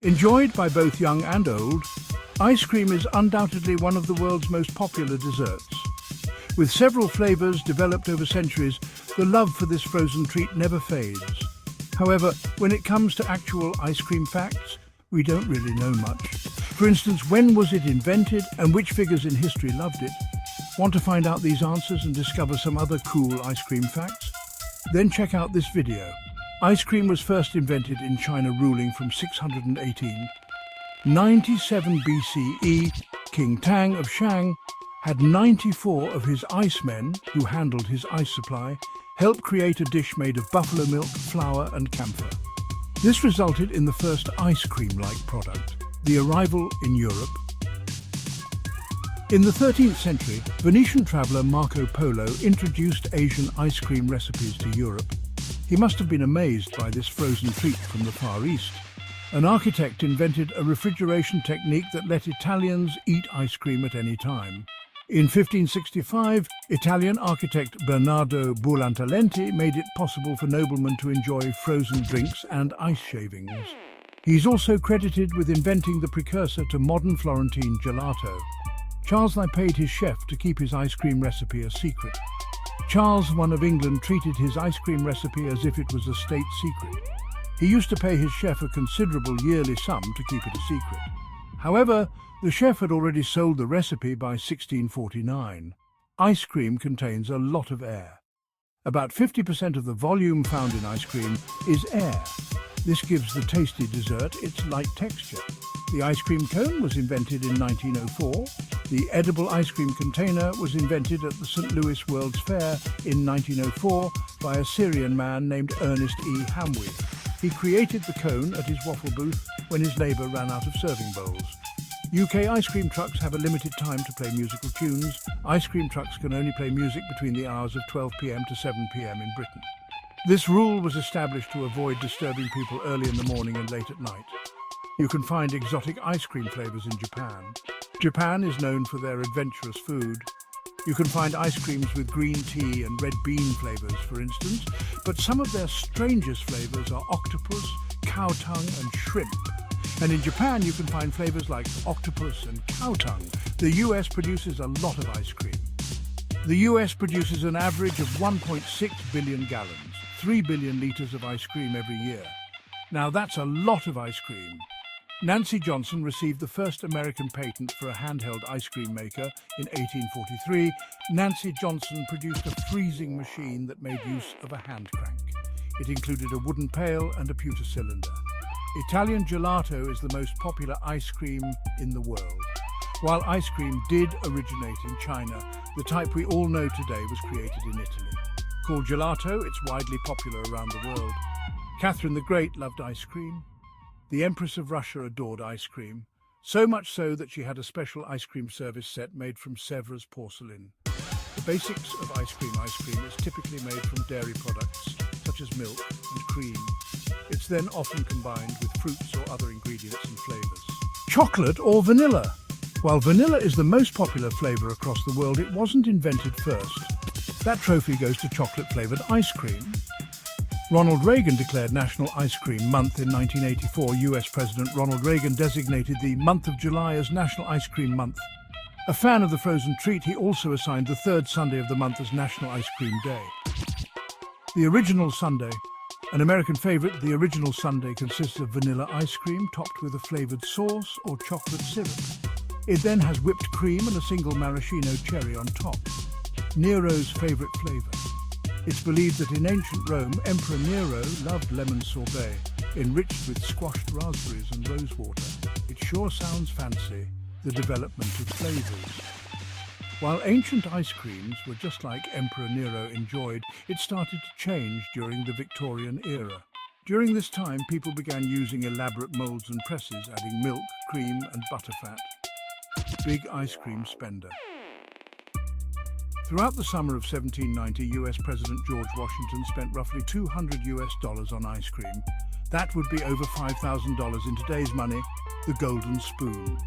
Enjoyed by both young and old, ice cream is undoubtedly one of the world's most popular desserts. With several flavors developed over centuries, the love for this frozen treat never fades. However, when it comes to actual ice cream facts, we don't really know much. For instance, when was it invented and which figures in history loved it? Want to find out these answers and discover some other cool ice cream facts? Then check out this video. Ice cream was first invented in China ruling from 618. 97 BCE, King Tang of Shang had 94 of his ice men, who handled his ice supply, help create a dish made of buffalo milk, flour and camphor. This resulted in the first ice cream-like product, the arrival in Europe. In the 13th century, Venetian traveller Marco Polo introduced Asian ice cream recipes to Europe. He must have been amazed by this frozen treat from the Far East. An architect invented a refrigeration technique that let Italians eat ice cream at any time. In 1565, Italian architect Bernardo Buontalenti made it possible for noblemen to enjoy frozen drinks and ice shavings. He's also credited with inventing the precursor to modern Florentine gelato. Charles I paid his chef to keep his ice cream recipe a secret. Charles I of England treated his ice cream recipe as if it was a state secret. He used to pay his chef a considerable yearly sum to keep it a secret. However, the chef had already sold the recipe by 1649. Ice cream contains a lot of air. About 50% of the volume found in ice cream is air. This gives the tasty dessert its light texture. The ice cream cone was invented in 1904. The edible ice cream container was invented at the St. Louis World's Fair in 1904 by a Syrian man named Ernest E. Hamwi. He created the cone at his waffle booth when his neighbour ran out of serving bowls. UK ice cream trucks have a limited time to play musical tunes. Ice cream trucks can only play music between the hours of 12 p.m. to 7 p.m. in Britain. This rule was established to avoid disturbing people early in the morning and late at night. You can find exotic ice cream flavours in Japan. Japan is known for their adventurous food. You can find ice creams with green tea and red bean flavours, for instance, but some of their strangest flavours are octopus, cow tongue and shrimp. And in Japan you can find flavours like octopus and cow tongue. The US produces a lot of ice cream. The US produces an average of 1.6 billion gallons, 3 billion litres of ice cream every year. Now that's a lot of ice cream. Nancy Johnson received the first American patent for a handheld ice cream maker in 1843. Nancy Johnson produced a freezing machine that made use of a hand crank. It included a wooden pail and a pewter cylinder. Italian gelato is the most popular ice cream in the world. While ice cream did originate in China, the type we all know today was created in Italy. Called gelato, it's widely popular around the world. Catherine the Great loved ice cream. The Empress of Russia adored ice cream, so much so that she had a special ice cream service set made from Sèvres porcelain. The basics of ice cream is typically made from dairy products, such as milk and cream. It's then often combined with fruits or other ingredients and flavours. Chocolate or vanilla? While vanilla is the most popular flavour across the world, it wasn't invented first. That trophy goes to chocolate-flavoured ice cream. Ronald Reagan declared National Ice Cream Month in 1984. US President Ronald Reagan designated the month of July as National Ice Cream Month. A fan of the frozen treat, he also assigned the third Sunday of the month as National Ice Cream Day. The original sundae. An American favourite, the original sundae consists of vanilla ice cream topped with a flavoured sauce or chocolate syrup. It then has whipped cream and a single maraschino cherry on top. Nero's favourite flavour. It's believed that in ancient Rome, Emperor Nero loved lemon sorbet, enriched with squashed raspberries and rosewater. It sure sounds fancy, the development of flavours. While ancient ice creams were just like Emperor Nero enjoyed, it started to change during the Victorian era. During this time, people began using elaborate moulds and presses, adding milk, cream and butterfat. Big ice cream spender. Throughout the summer of 1790, US President George Washington spent roughly $200 on ice cream. That would be over $5,000 in today's money, the golden spoon.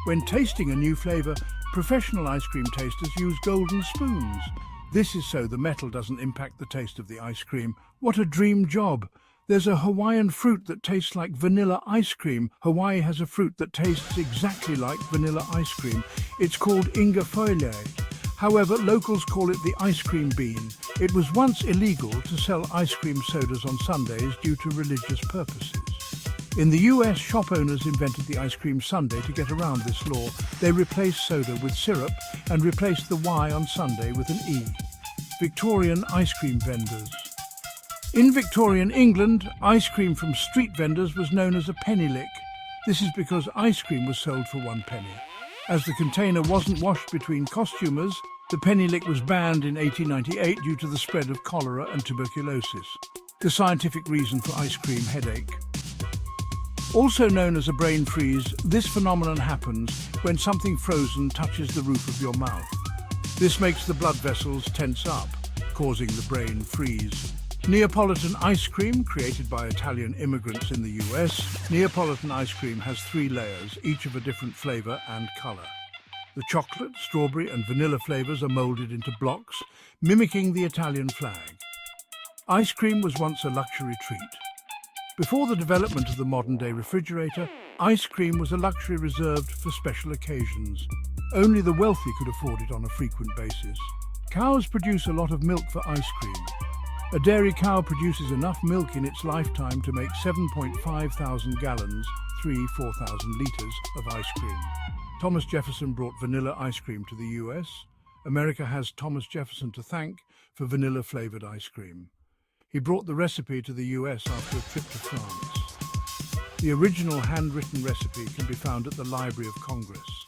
When tasting a new flavour, professional ice cream tasters use golden spoons. This is so the metal doesn't impact the taste of the ice cream. What a dream job! There's a Hawaiian fruit that tastes like vanilla ice cream. Hawaii has a fruit that tastes exactly like vanilla ice cream. It's called ingafoile. However, locals call it the ice cream bean. It was once illegal to sell ice cream sodas on Sundays due to religious purposes. In the US, shop owners invented the ice cream sundae to get around this law. They replaced soda with syrup and replaced the Y on Sunday with an E. Victorian ice cream vendors. In Victorian England, ice cream from street vendors was known as a penny lick. This is because ice cream was sold for 1 penny. As the container wasn't washed between costumers, the penny lick was banned in 1898 due to the spread of cholera and tuberculosis. The scientific reason for ice cream headache. Also known as a brain freeze, this phenomenon happens when something frozen touches the roof of your mouth. This makes the blood vessels tense up, causing the brain freeze. Neapolitan ice cream, created by Italian immigrants in the US. Neapolitan ice cream has 3 layers, each of a different flavor and color. The chocolate, strawberry and vanilla flavors are molded into blocks, mimicking the Italian flag. Ice cream was once a luxury treat. Before the development of the modern-day refrigerator, ice cream was a luxury reserved for special occasions. Only the wealthy could afford it on a frequent basis. Cows produce a lot of milk for ice cream. A dairy cow produces enough milk in its lifetime to make 7.5 thousand gallons, 4,000 liters, of ice cream. Thomas Jefferson brought vanilla ice cream to the US. America has Thomas Jefferson to thank for vanilla-flavored ice cream. He brought the recipe to the US after a trip to France. The original handwritten recipe can be found at the Library of Congress.